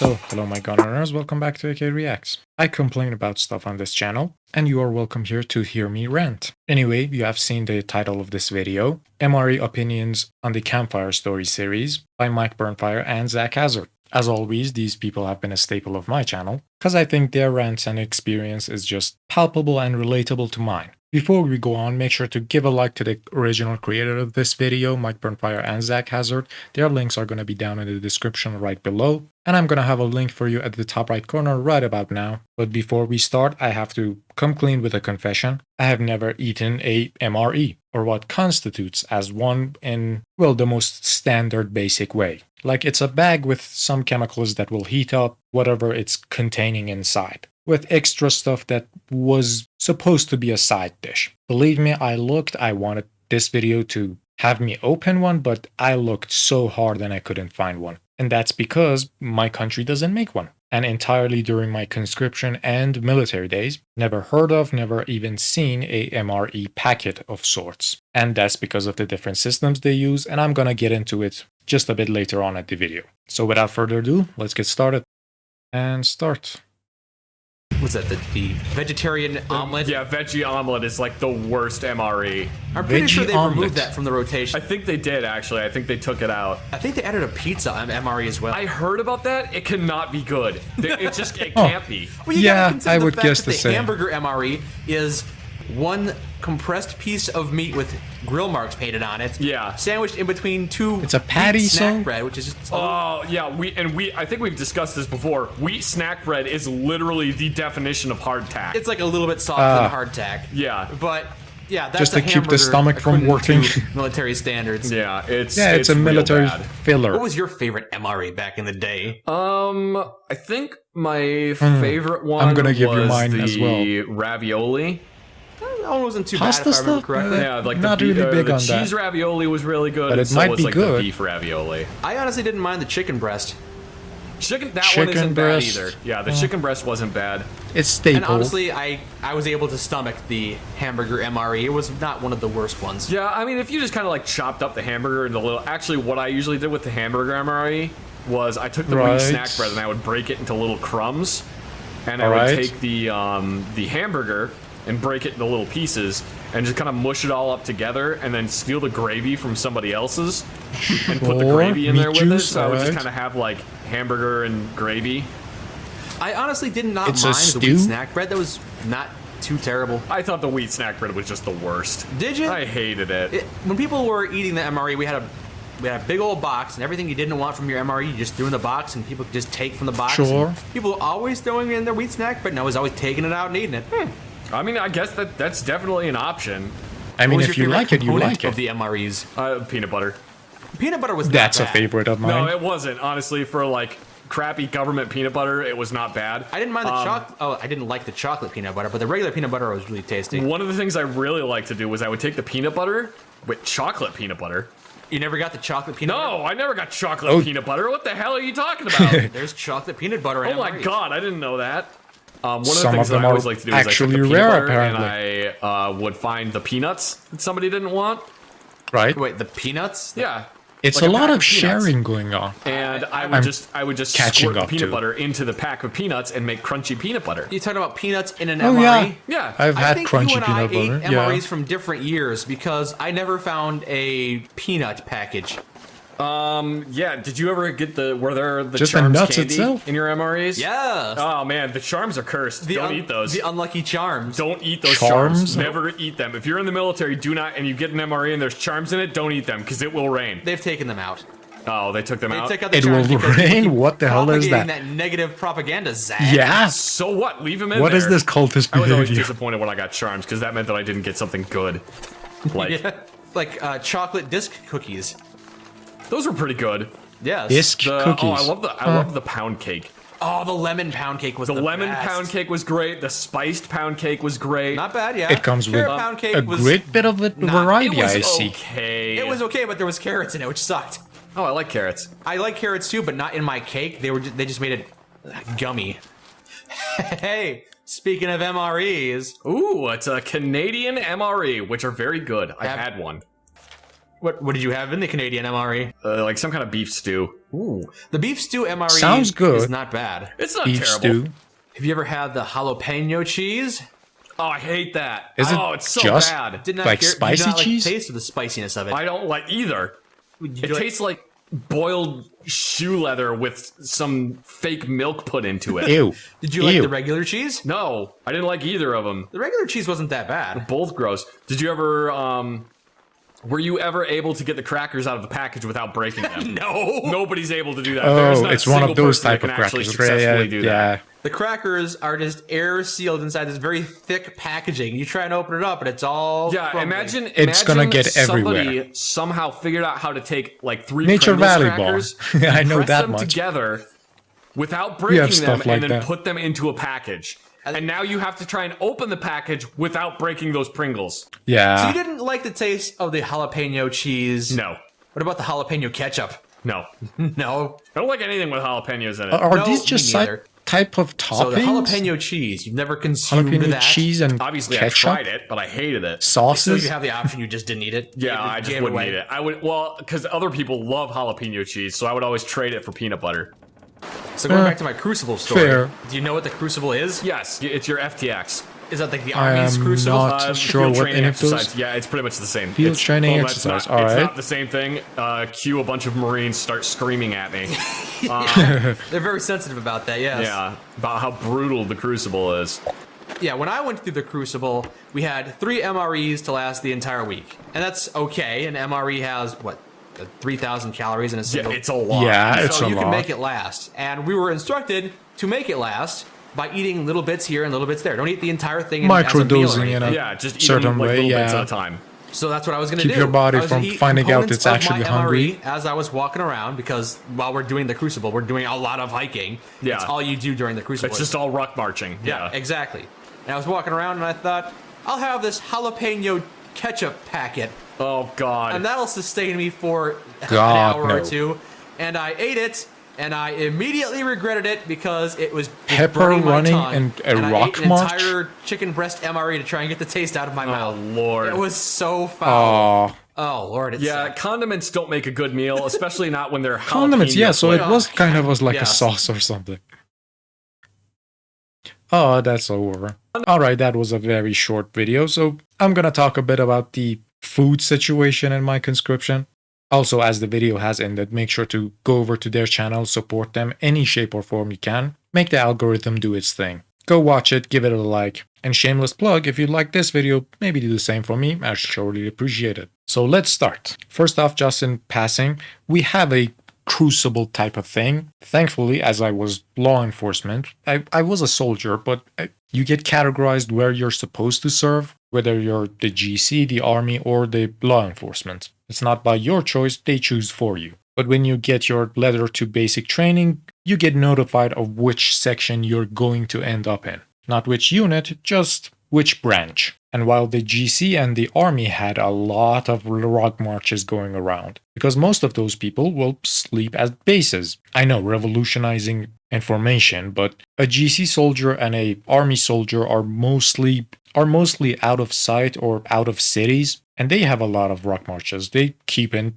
So, hello my Gunrunners, welcome back to AYYKAYY Reacts. I complain about stuff on this channel, and you are welcome here to hear me rant. Anyway, you have seen the title of this video, MRE Opinions on the Campfire story series by Mike Burnfire and Zach Hazard. As always, these people have been a staple of my channel, because I think their rants and experience is just palpable and relatable to mine. Before we go on, make sure to give a like to the original creator of this video, Mike Burnfire and Zach Hazard. Their links are going to be down in the description right below. And I'm going to have a link for you at the top right corner right about now. But before we start, I have to come clean with a confession. I have never eaten a MRE, or what constitutes as one in, well, the most standard basic way. Like it's a bag with some chemicals that will heat up whatever it's containing inside, with extra stuff that was supposed to be a side dish. Believe me, I wanted this video to have me open one, but I looked so hard and I couldn't find one. And that's because my country doesn't make one. And entirely during my conscription and military days, never heard of, never even seen a MRE packet of sorts. And that's because of the different systems they use, and I'm gonna get into it just a bit later on at the video. So without further ado, let's get started. And start. What's that, the vegetarian omelet? Yeah, veggie omelet is like the worst MRE. I'm pretty sure they omelet. removed that from the rotation. I think they did, actually. I think they took it out. I think they added a pizza on MRE as well. I heard about that. It cannot be good. It can't be. Well, you Yeah, gotta consider I the would fact guess that the the same. hamburger MRE is one compressed piece of meat with grill marks painted on it. Yeah. Sandwiched in between two It's a patty, wheat snack so? bread, which is just Oh, yeah, I think we've discussed this before. Wheat snack bread is literally the definition of hardtack. it's like a little bit softer than hardtack. Yeah. But yeah, that's Just to a keep the hamburger stomach from according working. to military standards. Yeah, it's a real military bad. filler. What was your favorite MRE back in the day? I think my favorite one I'm gonna give you was mine the as well. ravioli. That one wasn't too Pasta bad if I remember stuff? correctly. Yeah, like Not the, really big the on cheese that. ravioli was really good, But and it so might was be like good. the beef ravioli. I honestly didn't mind the chicken breast. That one Chicken isn't breast. bad either. Yeah, the chicken breast wasn't bad. It's staple. And honestly, I was able to stomach the hamburger MRE. It was not one of the worst ones. Yeah, I mean, if you just kind of like chopped up the hamburger into little. Actually, what I usually did with the hamburger MRE was I took the wheat snack bread and I would break it into little crumbs, and I would take the hamburger and break it into little pieces and just kind of mush it all up together, and then steal the gravy from somebody else's and put the gravy in there with it. So I would just kind of have like hamburger and gravy. I honestly did not It's a mind the stew? wheat snack bread. That was not too terrible. I thought the wheat snack bread was just the worst. Did you? I hated it. When people were eating the MRE, we had a big old box, and everything you didn't want from your MRE, you just threw in the box, and people could just take from the box. Sure. People were always throwing in their wheat snack bread, and I was always taking it out and eating it. I mean, I guess that's definitely an option. I mean, What was if your you favorite like it, you component like of it. the MREs? Peanut butter. Peanut butter was That's not a bad. favorite of No, mine. it wasn't. Honestly, for like crappy government peanut butter, it was not bad. I didn't mind the chocolate. Oh, I didn't like the chocolate peanut butter, but the regular peanut butter was really tasty. One of the things I really liked to do was I would take the peanut butter with chocolate peanut butter. You never got the chocolate peanut butter? No, I never got chocolate peanut butter. What the hell are you talking about? There's chocolate peanut butter in Oh my MREs. god, I didn't know that. One of the Some things of them that I always are like to do is I took actually the peanut rare, butter apparently. and I would find the peanuts that somebody didn't want. Right? Wait, the peanuts? Yeah. It's like a lot pack of peanuts. sharing going on. And I I'm would just catching squirt the up peanut to. butter into the pack of peanuts and make crunchy peanut butter. You talking about peanuts in an Oh, MRE? yeah. Yeah. I've I had think crunchy you and I peanut ate butter. MREs Yeah. from different years because I never found a peanut package. Yeah, did you ever get were there the Just the Charms nuts candy itself? in your MREs? Yes. Oh man, the Charms are cursed. Don't eat those. The unlucky charms. Don't eat those Charms? charms. Never eat them. If you're in the military, do not, and you get an MRE and there's charms in it, don't eat them, because it will rain. They've taken them out. Oh, they took them They out? took out the It charms will because people rain? keep What the hell is propagating that? negative propaganda, Zach. Yeah. So what? Leave them in What there. is this cultist I was always behavior? disappointed when I got charms, because that meant that I didn't get something good. Like, Yeah. Like chocolate disc cookies. those were pretty good. Yes. Disc cookies. Oh, I love the pound cake. Oh, the lemon pound cake was The the lemon best. pound cake was great. The spiced pound cake was great. Not bad, yeah. It comes with Carrot pound cake a was great bit of variety, it was I see. okay. It was okay, but there was carrots in it, which sucked. Oh, I like carrots. I like carrots too, but not in my cake. They just made it gummy. Hey, speaking of MREs, Ooh, it's a Canadian MRE, which are very good. I've had one. What did you have in the Canadian MRE? Like some kind of beef stew. Ooh, the beef stew MRE sounds good. is not bad. It's not Beef terrible. stew. Have you ever had the jalapeno cheese? Oh, I hate that. Is it it's so just bad. Did not like care, spicy did not like cheese? the taste or the spiciness of it. I don't like either. Did It you tastes like boiled shoe leather with some fake milk put into it. Ew. Did you like Ew. the regular cheese? No, I didn't like either of them. The regular cheese wasn't that bad. Both gross. Did you ever, were you ever able to get the crackers out of the package without breaking them? No. Nobody's able to do that. There's Oh, not it's a one single of those person that type of can actually crackers. successfully do that. The crackers are just air sealed inside this very thick packaging. You try and open it up, and it's all Yeah, crumbling. imagine It's gonna get somebody everywhere. somehow figured out how to take like 3 Nature Pringles Valley crackers, Bar. I know press that them much. together without have breaking them, stuff like and then that. put them into a package. And now you have to try and open the package without breaking those Pringles. Yeah. So you didn't like the taste of the jalapeno cheese? No, What about the jalapeno ketchup? no, No. I don't like anything with jalapenos in it. Are No, these me just neither. type of toppings? So the jalapeno cheese, you've never consumed Jalapeno that? cheese and Obviously, ketchup? I tried it, but I hated it. So if Sauces? you have the option, you just didn't eat it? Yeah, You I just gave it wouldn't away? eat it. I would, well, because other people love jalapeno cheese, so I would always trade it for peanut butter. So going back to my Crucible story. fair. Do you know what the Crucible is? Yes, it's your FTX. Is that like the I Army's am Crucible? not sure field what training any of those- exercise. Yeah, it's pretty much the same. Field training that's exercise, Not, It's alright. not the same thing. Cue a bunch of Marines start screaming at me. They're very sensitive about that, yes. Yeah, about how brutal the Crucible is. Yeah, when I went through the Crucible, we had 3 MREs to last the entire week. And that's okay. An MRE has, what, 3,000 calories in a Yeah, single... it's a lot. Yeah, it's so a you can lot. make it last. And we were instructed to make it last by eating little bits here and little bits there. Don't eat the entire thing as a meal or Microdosing anything. in a Yeah, just eat certain them like way, little bits yeah. at a time. So that's what I was going to do. Keep your body I was gonna from eat finding out components it's of my actually MRE hungry. as I was walking around, because while we're doing the Crucible, we're doing a lot of hiking. Yeah. It's all you do during the Crucible. It's just all ruck marching. Yeah, Yeah. exactly. And I was walking around and I thought, I'll have this jalapeno ketchup packet, Oh, God. and that'll sustain me for an God, hour no. or two. And I ate it, and I immediately regretted it because it was just Pepper burning my running tongue. and a I rock ate an march? entire chicken breast MRE to try and get the taste out of my Oh, mouth. Lord. It was so foul. Oh, Oh, Lord, it's Yeah, condiments don't make a good meal, especially not when they're condiments, jalapeno yeah, so it flavored. was kind of like a Yes. sauce or something. Oh, that's over. Alright, that was a very short video, so I'm gonna talk a bit about the food situation in my conscription. Also, as the video has ended, make sure to go over to their channel, support them any shape or form you can. Make the algorithm do its thing. Go watch it, give it a like. And shameless plug, if you like this video, maybe do the same for me, I surely appreciate it. So let's start. First off, just in passing, we have a crucible type of thing. Thankfully, as I was law enforcement, I was a soldier, but you get categorized where you're supposed to serve, whether you're the GC, the army, or the law enforcement. It's not by your choice, they choose for you. But when you get your letter to basic training, you get notified of which section you're going to end up in. Not which unit, just which branch. And while the GC and the army had a lot of rock marches going around, because most of those people will sleep at bases. I know, revolutionizing information, but a GC soldier and a army soldier are mostly out of sight or out of cities, and they have a lot of rock marches. They keep in,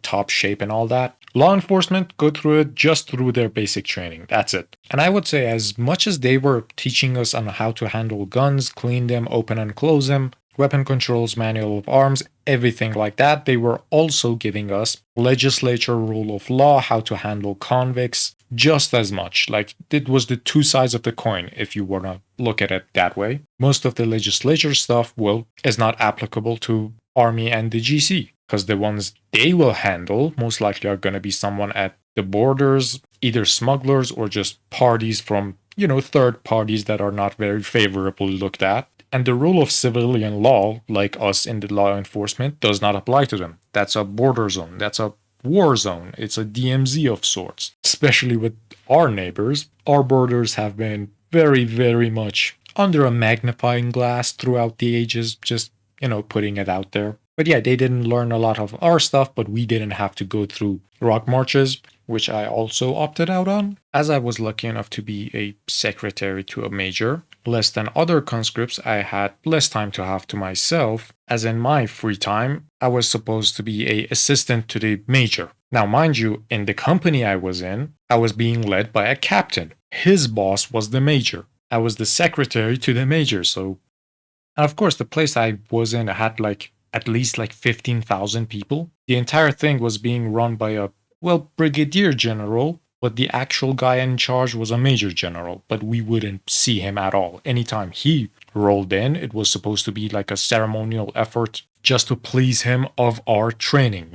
top shape and all that. Law enforcement go through it just through their basic training. That's it. And I would say as much as they were teaching us on how to handle guns, clean them, open and close them, weapon controls, manual of arms, everything like that, they were also giving us legislature, rule of law, how to handle convicts, just as much. Like, it was the two sides of the coin, if you want to look at it that way. Most of the legislature stuff, is not applicable to Army and the GC, because the ones they will handle most likely are going to be someone at the borders, either smugglers or just parties from, third parties that are not very favorably looked at. And the rule of civilian law, like us in the law enforcement, does not apply to them. That's a border zone. That's a war zone. It's a DMZ of sorts. Especially with our neighbors, our borders have been very, very much under a magnifying glass throughout the ages, just, putting it out there. But yeah, they didn't learn a lot of our stuff, but we didn't have to go through rock marches, which I also opted out on. As I was lucky enough to be a secretary to a major, less than other conscripts, I had less time to have to myself, as in my free time, I was supposed to be a assistant to the major. Now, mind you, in the company I was in, I was being led by a captain. His boss was the major. I was the secretary to the major, so... And of course, the place I was in had at least 15,000 people. The entire thing was being run by a, brigadier general, but the actual guy in charge was a major general, but we wouldn't see him at all. Anytime he rolled in, it was supposed to be like a ceremonial effort just to please him of our training,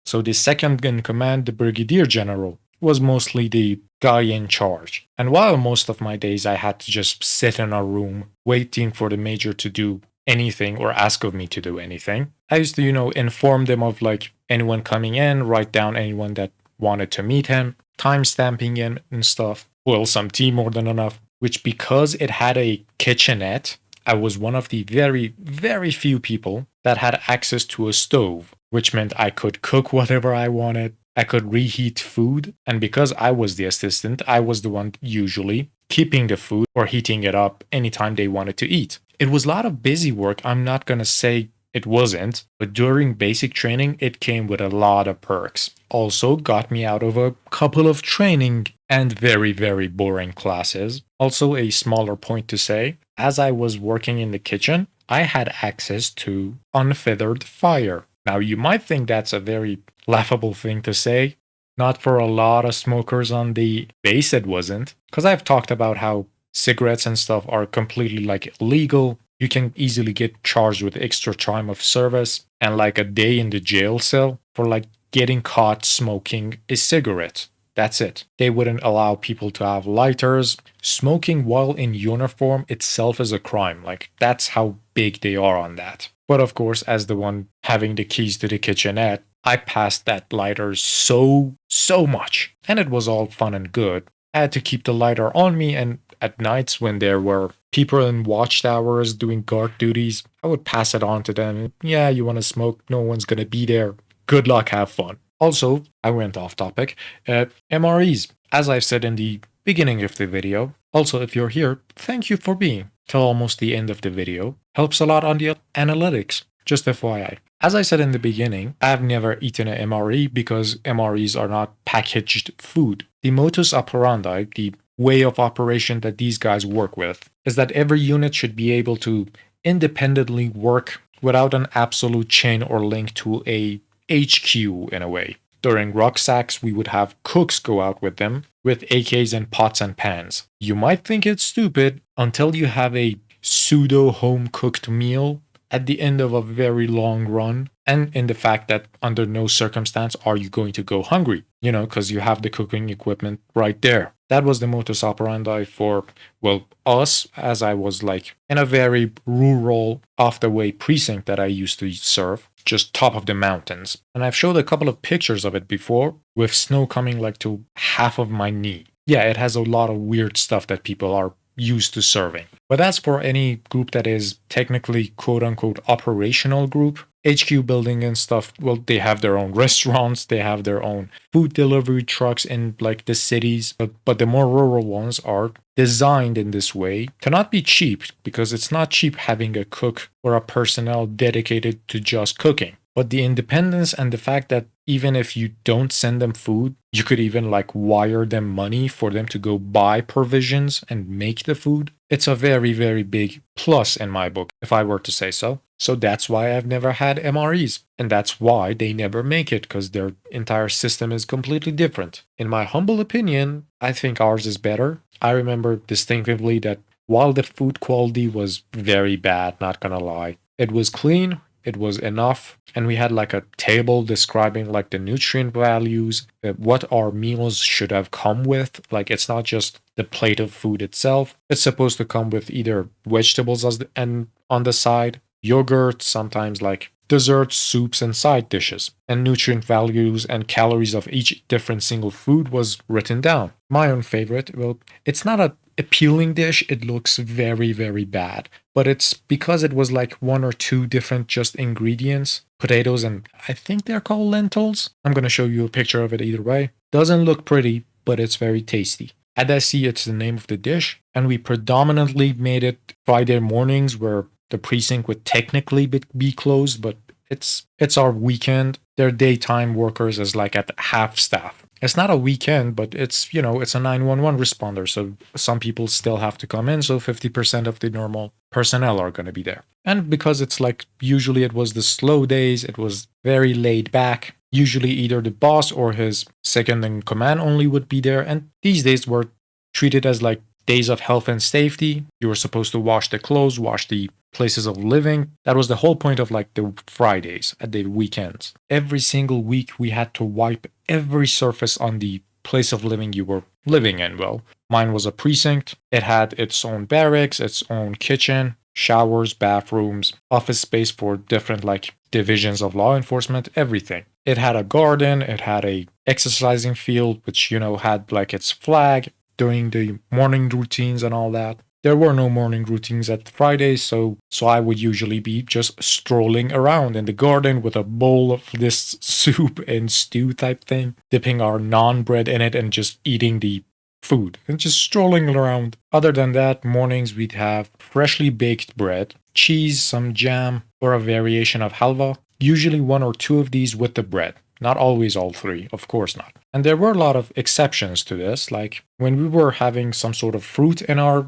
So the second in command, the brigadier general, was mostly the guy in charge. And while most of my days I had to just sit in a room waiting for the major to do anything or ask of me to do anything, I used to, inform them of anyone coming in, write down anyone that wanted to meet him, time stamping in and stuff. Well, some tea more than enough, which because it had a kitchenette, I was one of the very, very few people that had access to a stove, which meant I could cook whatever I wanted. I could reheat food, and because I was the assistant, I was the one usually keeping the food or heating it up anytime they wanted to eat. It was a lot of busy work, I'm not gonna say it wasn't, but during basic training, it came with a lot of perks. Also got me out of a couple of training and very, very boring classes. Also a smaller point to say, as I was working in the kitchen, I had access to unfeathered fire. Now you might think that's a very laughable thing to say. Not for a lot of smokers on the base it wasn't, because I've talked about how cigarettes and stuff are completely illegal. You can easily get charged with extra time of service and a day in the jail cell for getting caught smoking a cigarette. That's it. They wouldn't allow people to have lighters. Smoking while in uniform itself is a crime. That's how big they are on that. But of course, as the one having the keys to the kitchenette, I passed that lighter so much. And it was all fun and good. I had to keep the lighter on me, and at nights when there were people in watchtowers doing guard duties, I would pass it on to them. Yeah, you want to smoke? No one's going to be there. Good luck, have fun. Also, I went off topic. MREs, as I've said in the beginning of the video. Also, if you're here, thank you for being till almost the end of the video. Helps a lot on the analytics. Just FYI. As I said in the beginning, I've never eaten an MRE because MREs are not packaged food. The modus operandi, the way of operation that these guys work with, is that every unit should be able to independently work without an absolute chain or link to a HQ in a way. During rucksacks, we would have cooks go out with them, with AKs and pots and pans. You might think it's stupid until you have a pseudo home-cooked meal at the end of a very long run, and in the fact that under no circumstance are you going to go hungry, because you have the cooking equipment right there. That was the modus operandi for, us, as I was in a very rural, off-the-way precinct that I used to serve, just top of the mountains. And I've showed a couple of pictures of it before, with snow coming to half of my knee. Yeah, it has a lot of weird stuff that people are used to serving. But that's for any group that is technically quote-unquote operational group. HQ building and stuff, they have their own restaurants, they have their own food delivery trucks in the cities, but the more rural ones are designed in this way to not be cheap, because it's not cheap having a cook or a personnel dedicated to just cooking. But the independence and the fact that even if you don't send them food, you could even wire them money for them to go buy provisions and make the food. It's a very, very big plus in my book, if I were to say so. So that's why I've never had MREs. And that's why they never make it, because their entire system is completely different. In my humble opinion, I think ours is better. I remember distinctively that while the food quality was very bad, not gonna lie, it was clean. It was enough, and we had a table describing the nutrient values, what our meals should have come with. It's not just the plate of food itself. It's supposed to come with either vegetables and on the side, yogurt, sometimes desserts, soups, and side dishes. And nutrient values and calories of each different single food was written down. My own favorite, it's not a appealing dish, it looks very, very bad. But it's because it was one or two different just ingredients, potatoes, and I think they're called lentils. I'm going to show you a picture of it either way. Doesn't look pretty, but it's very tasty. Adesi, it's the name of the dish, and we predominantly made it Friday mornings where the precinct would technically be closed, but it's our weekend. Their daytime workers is like at half staff. It's not a weekend, but it's, it's a 911 responder. So some people still have to come in. So 50% of the normal personnel are going to be there. And because it's like, usually it was the slow days, it was very laid back. Usually either the boss or his second in command only would be there. And these days were treated as like days of health and safety. You were supposed to wash the clothes, wash the places of living. That was the whole point of like the Fridays at the weekends. Every single week we had to wipe every surface on the place of living you were living in. Well, mine was a precinct. It had its own barracks, its own kitchen, showers, bathrooms, office space for different like divisions of law enforcement, everything. It had a garden, it had a exercising field, which, had like its flag during the morning routines and all that. There were no morning routines at Fridays, so I would usually be just strolling around in the garden with a bowl of this soup and stew type thing, dipping our naan bread in it and just eating the food and just strolling around. Other than that, mornings we'd have freshly baked bread, cheese, some jam, or a variation of halva, usually one or two of these with the bread. Not always all three, of course not. And there were a lot of exceptions to this, like when we were having some sort of fruit in our,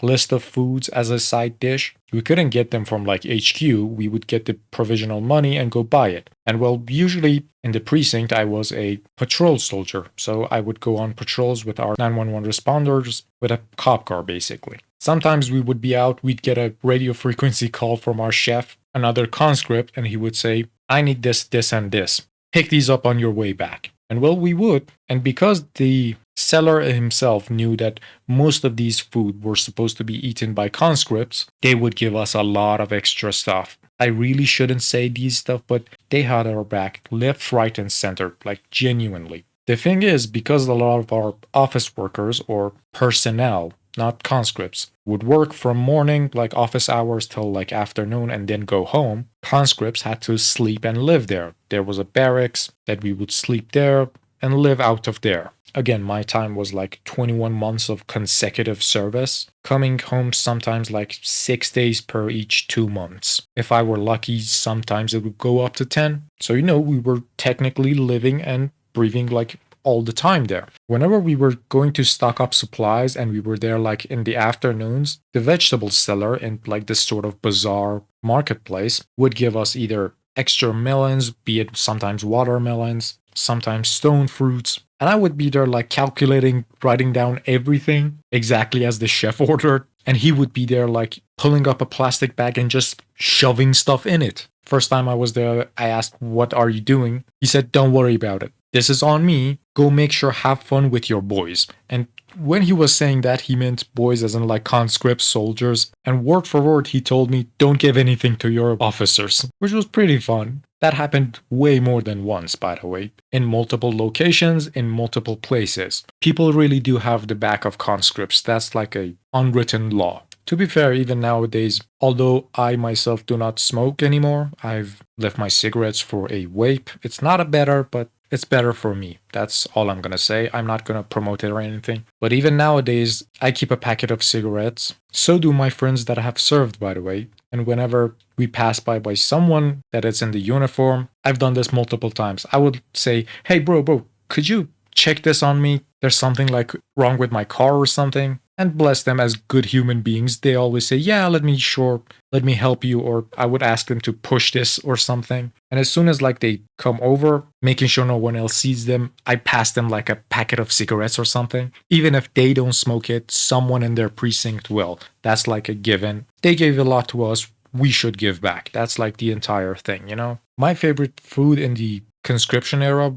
list of foods as a side dish, we couldn't get them from like HQ, we would get the provisional money and go buy it. And usually in the precinct, I was a patrol soldier, so I would go on patrols with our 911 responders with a cop car basically. Sometimes we would be out, we'd get a radio frequency call from our chef, another conscript, and he would say, I need this, this, and this. Pick these up on your way back. And we would. And because the seller himself knew that most of these food were supposed to be eaten by conscripts, they would give us a lot of extra stuff. I really shouldn't say these stuff, but they had our back left, right, and center, like genuinely. The thing is, because a lot of our office workers or personnel, not conscripts, would work from morning, like office hours, till like afternoon and then go home, conscripts had to sleep and live there. There was a barracks that we would sleep there and live out of there. Again, my time was like 21 months of consecutive service, coming home sometimes like 6 days per each 2 months. If I were lucky, sometimes it would go up to 10. So, we were technically living and breathing like all the time there. Whenever we were going to stock up supplies and we were there like in the afternoons, the vegetable seller in like this sort of bizarre marketplace would give us either extra melons, be it sometimes watermelons, sometimes stone fruits. And I would be there like calculating, writing down everything exactly as the chef ordered. And he would be there like pulling up a plastic bag and just shoving stuff in it. First time I was there, I asked, what are you doing? He said, don't worry about it. This is on me. Go make sure, have fun with your boys. And when he was saying that, he meant boys as in like conscripts, soldiers. And word for word, he told me, don't give anything to your officers, which was pretty fun. That happened way more than once, by the way, in multiple locations, in multiple places. People really do have the back of conscripts. That's like a unwritten law. To be fair, even nowadays, although I myself do not smoke anymore, I've left my cigarettes for a vape. It's not a better, but it's better for me. That's all I'm gonna say. I'm not gonna promote it or anything. But even nowadays, I keep a packet of cigarettes. So do my friends that I have served, by the way. And whenever we pass by someone that is in the uniform, I've done this multiple times. I would say, hey bro, could you check this on me? There's something like wrong with my car or something. And bless them, as good human beings, they always say, yeah, let me help you, or I would ask them to push this or something. And as soon as like they come over, making sure no one else sees them, I pass them like a packet of cigarettes or something. Even if they don't smoke it, someone in their precinct will. That's like a given. They gave a lot to us, we should give back. That's like the entire thing, My favorite food in the conscription era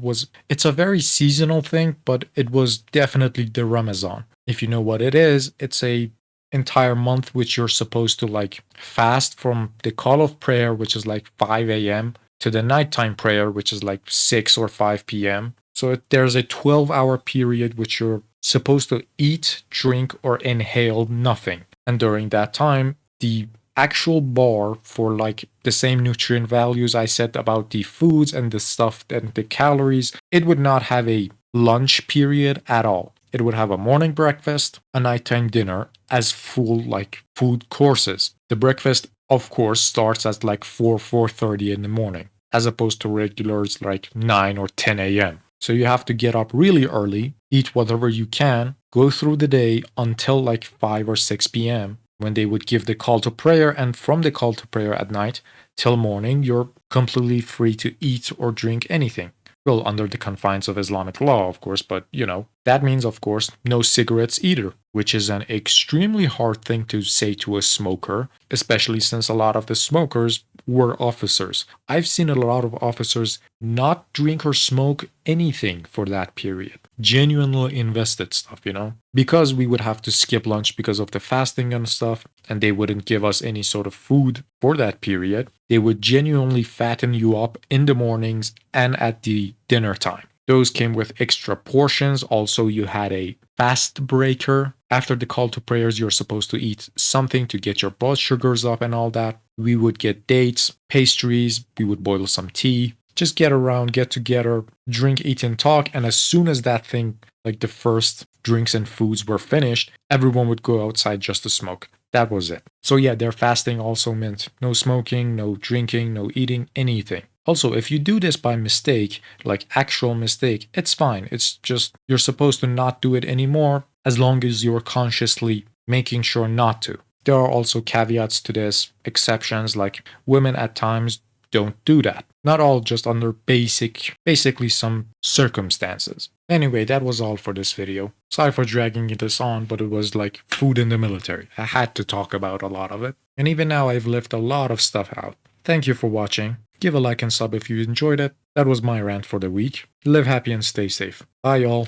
it's a very seasonal thing, but it was definitely the Ramazan. If you know what it is, it's a entire month which you're supposed to like fast from the call of prayer, which is like 5 a.m. to the nighttime prayer, which is like 6 or 5 p.m. So there's a 12-hour period which you're supposed to eat, drink, or inhale nothing. And during that time, the actual bar for like the same nutrient values I said about the foods and the stuff and the calories, it would not have a lunch period at all. It would have a morning breakfast, a nighttime dinner as full like food courses. The breakfast, of course, starts at like 4:30 in the morning, as opposed to regulars like 9 or 10 a.m. So you have to get up really early, eat whatever you can, go through the day until like 5 or 6 p.m. when they would give the call to prayer, and from the call to prayer at night till morning, you're completely free to eat or drink anything. Well, under the confines of Islamic law, of course, but that means, of course, no cigarettes either, which is an extremely hard thing to say to a smoker, especially since a lot of the smokers were officers. I've seen a lot of officers not drink or smoke anything for that period. Genuinely invested stuff, because we would have to skip lunch because of the fasting and stuff, and they wouldn't give us any sort of food for that period. They would genuinely fatten you up in the mornings and at the dinner time. Those came with extra portions. Also, you had a fast breaker. After the call to prayers, you're supposed to eat something to get your blood sugars up and all that. We would get dates, pastries, we would boil some tea, just get around, get together, drink, eat, and talk. And as soon as that thing, like the first drinks and foods were finished, everyone would go outside just to smoke. That was it. So yeah, their fasting also meant no smoking, no drinking, no eating, anything. Also, if you do this by mistake, like actual mistake, it's fine. It's just you're supposed to not do it anymore as long as you're consciously making sure not to. There are also caveats to this, exceptions, like women at times don't do that. Not all, just under basically some circumstances. Anyway, that was all for this video. Sorry for dragging this on, but it was like food in the military. I had to talk about a lot of it. And even now I've left a lot of stuff out. Thank you for watching. Give a like and sub if you enjoyed it. That was my rant for the week. Live happy and stay safe. Bye y'all.